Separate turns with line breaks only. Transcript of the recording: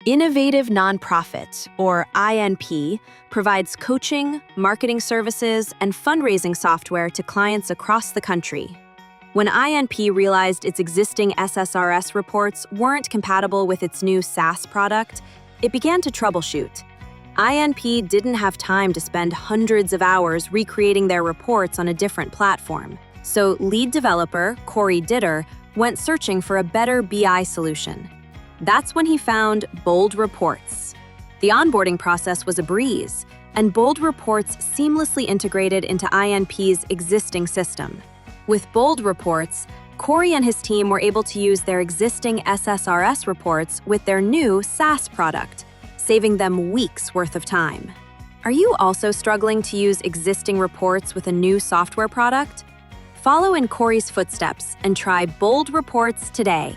Innovative Nonprofit, or INP, provides coaching, marketing services, and fundraising software to clients across the country. When INP realized its existing SSRS reports weren't compatible with its new SaaS product, it began to troubleshoot. INP didn't have time to spend hundreds of hours recreating their reports on a different platform. So lead developer, Corey Ditter, went searching for a better BI solution. That's when he found Bold Reports. The onboarding process was a breeze, and Bold Reports seamlessly integrated into INP's existing system. With Bold Reports, Corey and his team were able to use their existing SSRS reports with their new SaaS product, saving them weeks' worth of time. Are you also struggling to use existing reports with a new software product? Follow in Corey's footsteps and try Bold Reports today.